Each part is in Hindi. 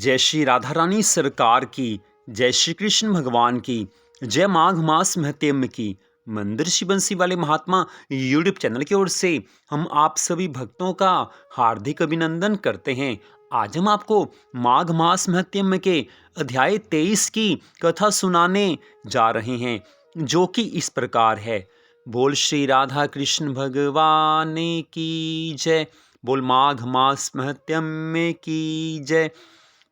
जय श्री राधा रानी सरकार की, जय श्री कृष्ण भगवान की, जय माघ मास महत्म की। मंदिर श्री बंसी वाले महात्मा यूट्यूब चैनल की ओर से हम आप सभी भक्तों का हार्दिक अभिनंदन करते हैं। आज हम आपको माघ मास महत्म के अध्याय 23 की कथा सुनाने जा रहे हैं, जो कि इस प्रकार है। बोल श्री राधा कृष्ण भगवान की जय, बोल माघ मास महत्म की जय।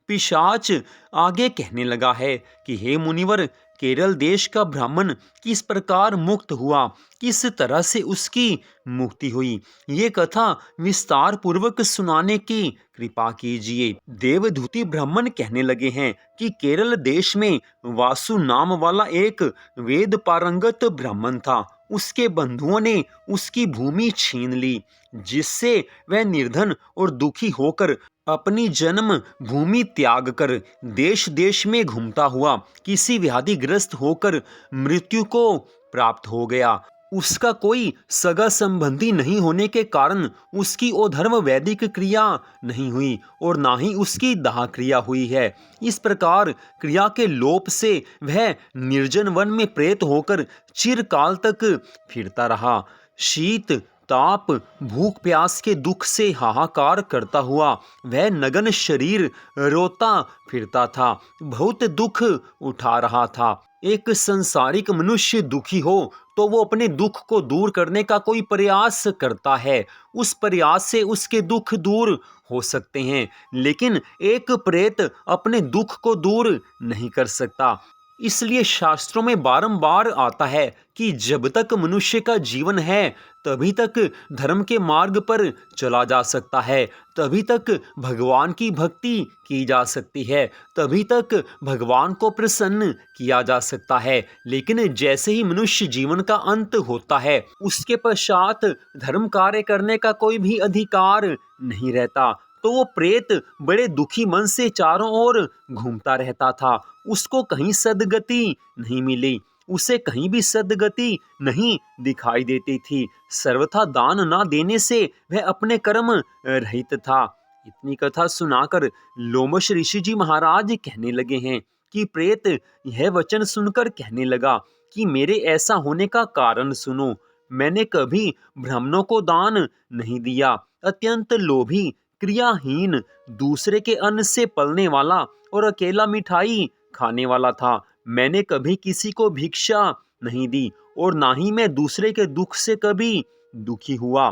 पिशाच आगे कहने लगा है कि हे मुनिवर, केरल देश का ब्राह्मण किस प्रकार मुक्त हुआ, किस तरह से उसकी मुक्ति हुई, ये कथा विस्तार पूर्वक सुनाने की कृपा कीजिए। देवधूति ब्राह्मण कहने लगे हैं कि केरल देश में वासु नाम वाला एक वेद पारंगत ब्राह्मण था। उसके बंधुओं ने उसकी भूमि छीन ली, जिससे वह निर्धन और दुखी होकर अपनी जन्म भूमि त्याग कर देश देश में घूमता हुआ किसी व्याधिग्रस्त होकर मृत्यु को प्राप्त हो गया। उसका कोई सगा संबंधी नहीं होने के कारण उसकी अधर्म वैदिक क्रिया नहीं हुई और ना ही उसकी दाह क्रिया हुई है। इस प्रकार क्रिया के लोप से वह निर्जन वन में प्रेत होकर चिरकाल तक फिरता रहा। शीत ताप भूख प्यास के दुख से हाहाकार करता हुआ वह नगन शरीर रोता फिरता था, बहुत दुख उठा रहा था। एक संसारिक मनुष्य दुखी हो तो वो अपने दुख को दूर करने का कोई प्रयास करता है, उस प्रयास से उसके दुख दूर हो सकते हैं, लेकिन एक प्रेत अपने दुख को दूर नहीं कर सकता। इसलिए शास्त्रों में बारंबार आता है कि जब तक मनुष्य का जीवन है तभी तक धर्म के मार्ग पर चला जा सकता है, तभी तक भगवान की भक्ति की जा सकती है, तभी तक भगवान को प्रसन्न किया जा सकता है। लेकिन जैसे ही मनुष्य जीवन का अंत होता है, उसके पश्चात धर्म कार्य करने का कोई भी अधिकार नहीं रहता। तो वो प्रेत बड़े दुखी मन से चारों ओर घूमता रहता था। उसको कहीं सद्गति नहीं मिली, उसे कहीं भी सद्गति नहीं दिखाई देती थी। सर्वथा दान ना देने से वह अपने कर्म रहित था। इतनी कथा सुनाकर लोमश ऋषि जी महाराज कहने लगे हैं कि प्रेत यह वचन सुनकर कहने लगा कि मेरे ऐसा होने का कारण सुनो। मैंने कभी ब्राह्मणों को दान नहीं दिया, अत्यंत लोभी, क्रियाहीन, दूसरे के अन्न से पलने वाला और अकेला मिठाई खाने वाला था। मैंने कभी किसी को भिक्षा नहीं दी और ना ही मैं दूसरे के दुख से कभी दुखी हुआ।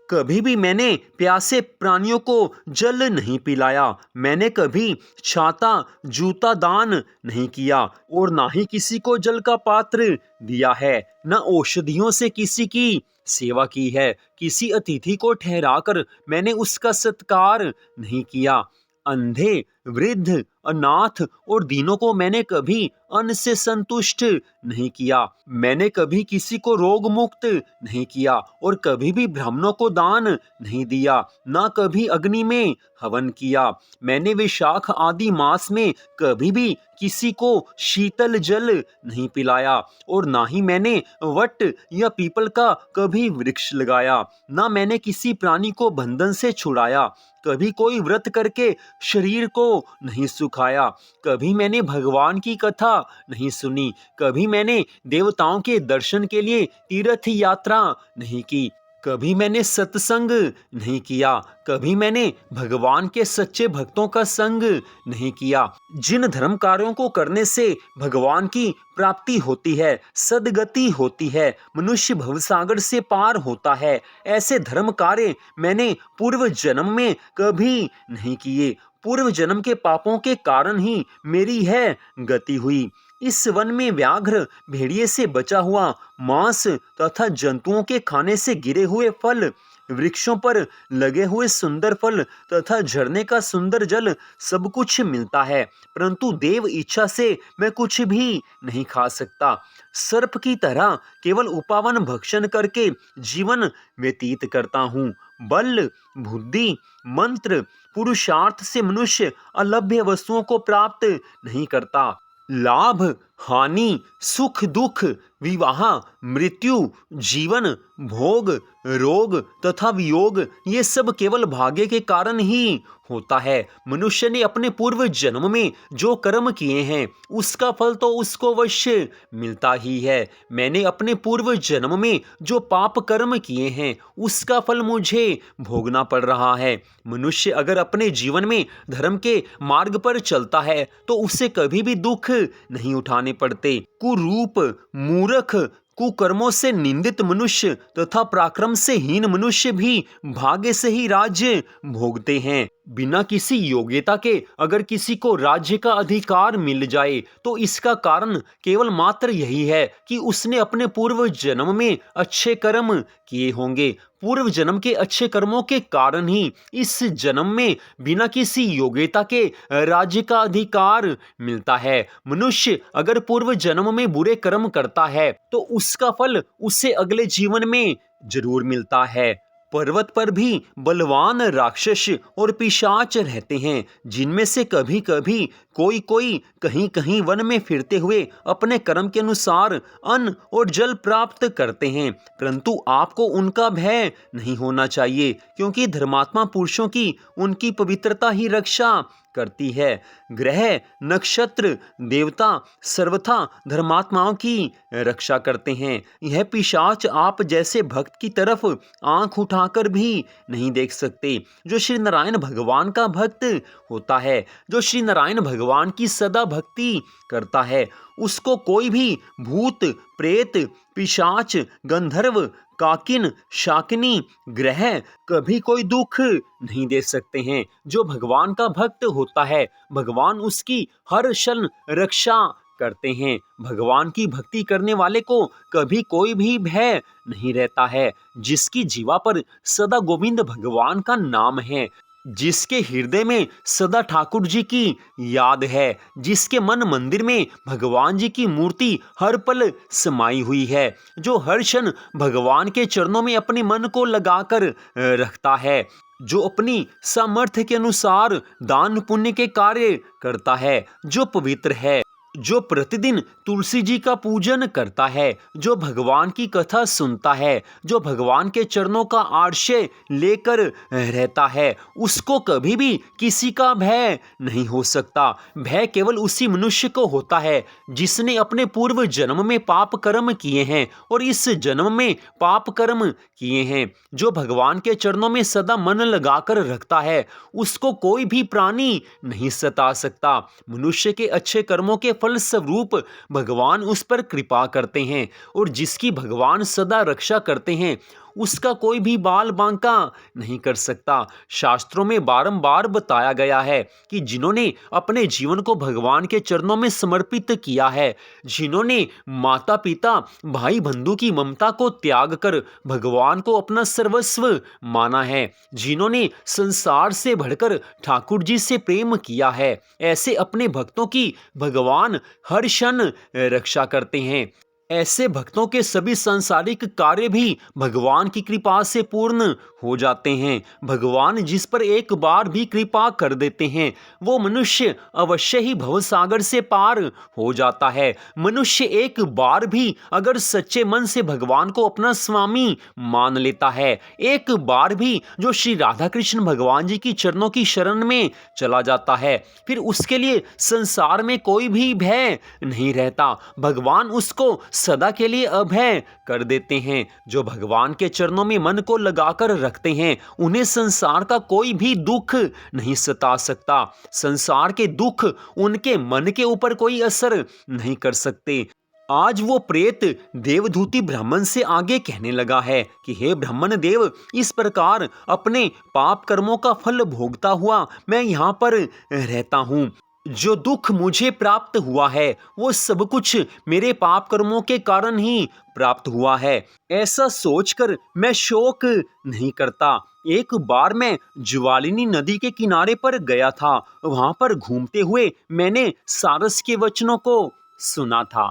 कभी भी मैंने प्यासे प्राणियों को जल नहीं पिलाया। मैंने कभी छाता जूता दान नहीं किया और ना ही किसी को जल का पात्र दिया है। न औषधियों से किसी की सेवा की है। किसी अतिथि को ठहराकर मैंने उसका सत्कार नहीं किया। अंधे, वृद्ध, अनाथ और दीनों को मैंने कभी अन्न से संतुष्ट नहीं किया। मैंने कभी किसी को रोग मुक्त नहीं किया और कभी भी ब्राह्मणों को दान नहीं दिया, ना कभी अग्नि में हवन किया। मैंने वैशाख आदि मास में कभी भी किसी को शीतल जल नहीं पिलाया और ना ही मैंने वट या पीपल का कभी वृक्ष लगाया। ना मैंने किसी प्राणी को बंधन से छुड़ाया। कभी कोई व्रत करके शरीर को नहीं सुखाया। कभी मैंने भगवान की कथा नहीं सुनी। कभी मैंने देवताओं के दर्शन के लिए तीर्थ यात्रा नहीं की। कभी मैंने सत्संग नहीं किया। कभी मैंने भगवान के सच्चे भक्तों का संग नहीं किया, जिन धर्म कार्यों को करने से भगवान की प्राप्ति होती है, सद्गति होती है, मनुष्य भवसागर से पार होता है। ऐसे धर्म कार्य मैंने पूर्व जन्म में कभी नहीं किए। पूर्व जन्म के पापों के कारण ही मेरी है गति हुई। इस वन में व्याघ्र, भेड़िए से बचा हुआ मांस तथा जंतुओं के खाने से गिरे हुए फल, वृक्षों पर लगे हुए सुंदर फल तथा झरने का सुंदर जल सब कुछ मिलता है, परंतु देव इच्छा से मैं कुछ भी नहीं खा सकता। सर्प की तरह केवल उपावन भक्षण करके जीवन व्यतीत करता हूँ। बल, बुद्धि, मंत्र, पुरुषार्थ से मनुष्य अलभ्य वस्तुओं को प्राप्त नहीं करता। लाभ, हानि, सुख दुख, विवाह, मृत्यु, जीवन, भोग, रोग तथा वियोग, ये सब केवल भाग्य के कारण ही होता है। मनुष्य ने अपने पूर्व जन्म में जो कर्म किए हैं उसका फल तो उसको अवश्य मिलता ही है। मैंने अपने पूर्व जन्म में जो पाप कर्म किए हैं उसका फल मुझे भोगना पड़ रहा है। मनुष्य अगर अपने जीवन में धर्म के मार्ग पर चलता है तो उसे कभी भी दुख नहीं उठाने पड़ते। कुरूप, मूर्ख, कुकर्मों से निंदित मनुष्य तथा पराक्रम से हीन मनुष्य भी भाग्य से ही राज्य भोगते हैं। बिना किसी योग्यता के अगर किसी को राज्य का अधिकार मिल जाए तो इसका कारण केवल मात्र यही है कि उसने अपने पूर्व जन्म में अच्छे कर्म किए होंगे। पूर्व जन्म के अच्छे कर्मों के कारण ही इस जन्म में बिना किसी योग्यता के राज्य का अधिकार मिलता है। मनुष्य अगर पूर्व जन्म में बुरे कर्म करता है तो उसका फल उसे अगले जीवन में जरूर मिलता है। पर्वत पर भी बलवान राक्षस और पिशाच रहते हैं, जिनमें से कभी कभी कोई कोई कहीं कहीं वन में फिरते हुए अपने कर्म के अनुसार अन्न और जल प्राप्त करते हैं, परंतु आपको उनका भय नहीं होना चाहिए, क्योंकि धर्मात्मा पुरुषों की उनकी पवित्रता ही रक्षा करती है। ग्रह, नक्षत्र, देवता सर्वथा धर्मात्माओं की रक्षा करते हैं। यह पिशाच आप जैसे भक्त की तरफ आंख उठाकर भी नहीं देख सकते। जो श्री नारायण भगवान का भक्त होता है, जो श्री नारायण भगवान की सदा भक्ति करता है, उसको कोई भी भूत, प्रेत, पिशाच, गंधर्व, काकिन, शाकिनी, ग्रह कभी कोई दुख नहीं दे सकते हैं। जो भगवान का भक्त होता है, भगवान उसकी हर क्षण रक्षा करते हैं। भगवान की भक्ति करने वाले को कभी कोई भी भय नहीं रहता है। जिसकी जीवा पर सदा गोविंद भगवान का नाम है, जिसके हृदय में सदा ठाकुर जी की याद है, जिसके मन मंदिर में भगवान जी की मूर्ति हर पल समाई हुई है, जो हर क्षण भगवान के चरणों में अपने मन को लगाकर रखता है, जो अपनी सामर्थ्य के अनुसार दान पुण्य के कार्य करता है, जो पवित्र है, जो प्रतिदिन तुलसी जी का पूजन करता है, जो भगवान की कथा सुनता है, जो भगवान के चरणों का आश्रय लेकर रहता है, उसको कभी भी किसी का भय नहीं हो सकता। भय केवल उसी मनुष्य को होता है जिसने अपने पूर्व जन्म में पाप कर्म किए हैं और इस जन्म में पाप कर्म किए हैं। जो भगवान के चरणों में सदा मन लगाकर रखता है, उसको कोई भी प्राणी नहीं सता सकता। मनुष्य के अच्छे कर्मों के फल स्वरूप भगवान उस पर कृपा करते हैं, और जिसकी भगवान सदा रक्षा करते हैं उसका कोई भी बाल बांका नहीं कर सकता। शास्त्रों में बारंबार बताया गया है कि जिन्होंने अपने जीवन को भगवान के चरणों में समर्पित किया है, जिन्होंने माता पिता भाई बंधु की ममता को त्याग कर भगवान को अपना सर्वस्व माना है, जिन्होंने संसार से बढ़कर ठाकुर जी से प्रेम किया है, ऐसे अपने भक्तों की भगवान हर क्षण रक्षा करते हैं। ऐसे भक्तों के सभी सांसारिक कार्य भी भगवान की कृपा से पूर्ण हो जाते हैं। भगवान जिस पर एक बार भी कृपा कर देते हैं वो मनुष्य अवश्य ही भवसागर से पार हो जाता है। मनुष्य एक बार भी अगर सच्चे मन से भगवान को अपना स्वामी मान लेता है, एक बार भी जो श्री राधा कृष्ण भगवान जी की चरणों की शरण में चला जाता है, फिर उसके लिए संसार में कोई भी भय नहीं रहता। भगवान उसको सदा के लिए अभय कर देते हैं। जो भगवान के चरणों में मन को लगाकर रखते हैं उन्हें संसार का कोई भी दुख नहीं सता सकता। संसार के दुख उनके मन के ऊपर कोई असर नहीं कर सकते। आज वो प्रेत देवधूति ब्राह्मण से आगे कहने लगा है कि हे ब्राह्मण देव, इस प्रकार अपने पाप कर्मों का फल भोगता हुआ मैं यहाँ पर रहता हूँ। जो दुख मुझे प्राप्त हुआ है वो सब कुछ मेरे पाप कर्मों के कारण ही प्राप्त हुआ है। ऐसा सोचकर मैं शोक नहीं करता। एक बार मैं ज्वालिनी नदी के किनारे पर गया था। वहां पर घूमते हुए मैंने सारस के वचनों को सुना था।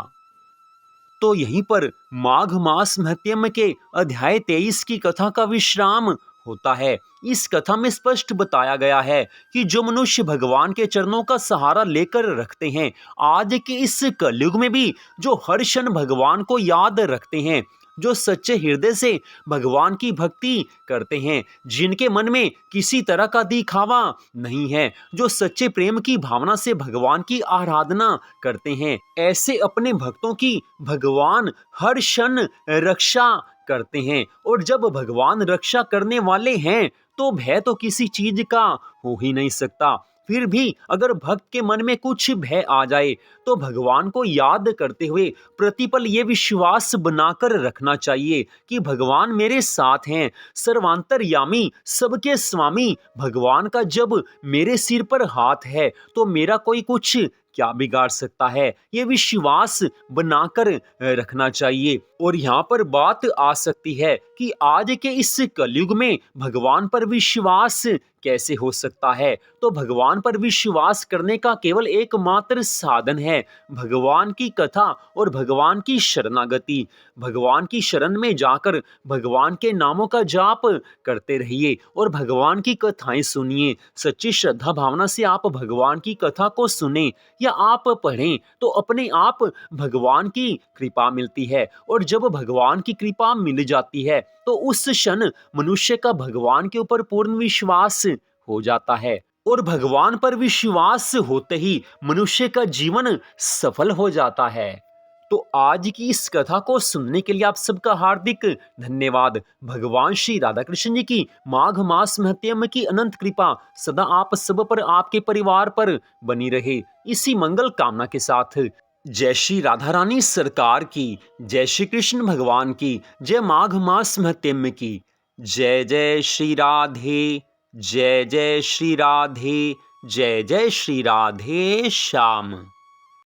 तो यहीं पर माघ मास महत्यम के अध्याय 23 की कथा का विश्राम होता है। इस कथा में स्पष्ट बताया गया है कि जो मनुष्य भगवान के चरणों का सहारा लेकर रखते हैं, आज के इस कलयुग में भी जो हर क्षण भगवान को याद रखते हैं, जो सच्चे हृदय से भगवान की भक्ति करते हैं, जिनके मन में किसी तरह का दिखावा नहीं है, जो सच्चे प्रेम की भावना से भगवान की आराधना करते हैं, ऐसे अपने भक्तों की भगवान हर क्षण रक्षा करते हैं। और जब भगवान रक्षा करने वाले हैं तो भय तो किसी चीज का हो ही नहीं सकता। फिर भी अगर भक्त के मन में कुछ भय आ जाए तो भगवान को याद करते हुए प्रतिपल ये विश्वास बनाकर रखना चाहिए कि भगवान मेरे साथ हैं। सर्वांतरयामी, सबके स्वामी भगवान का जब मेरे सिर पर हाथ है तो मेरा कोई कुछ क्या बिगाड़ सकता है, ये विश्वास बनाकर रखना चाहिए। और यहाँ पर बात आ सकती है कि आज के इस कलयुग में भगवान पर विश्वास कैसे हो सकता है। तो भगवान पर विश्वास करने का केवल एकमात्र साधन है भगवान की कथा और भगवान की शरणागति। भगवान की शरण में जाकर भगवान के नामों का जाप करते रहिए और भगवान की कथाएं सुनिए। सच्ची श्रद्धा भावना से आप भगवान की कथा को सुने या आप पढ़ें तो अपने आप भगवान की कृपा मिलती है। और जब भगवान की कृपा मिल जाती है तो उस क्षण मनुष्य का भगवान के ऊपर पूर्ण विश्वास हो जाता है। और भगवान पर विश्वास होते ही मनुष्य का जीवन सफल हो जाता है। तो आज की इस कथा को सुनने के लिए आप सबका हार्दिक धन्यवाद। भगवान श्री राधा कृष्ण जी की माघ मास महत्म की अनंत कृपा सदा आप सब पर, आपके परिवार पर बनी रहे, इसी मंगल कामना के साथ जय श्री राधा रानी सरकार की, जय श्री कृष्ण भगवान की, जय माघ मास महत्म की। जय जय श्री राधे, जय जय श्री राधे, जय जय श्री राधे श्याम।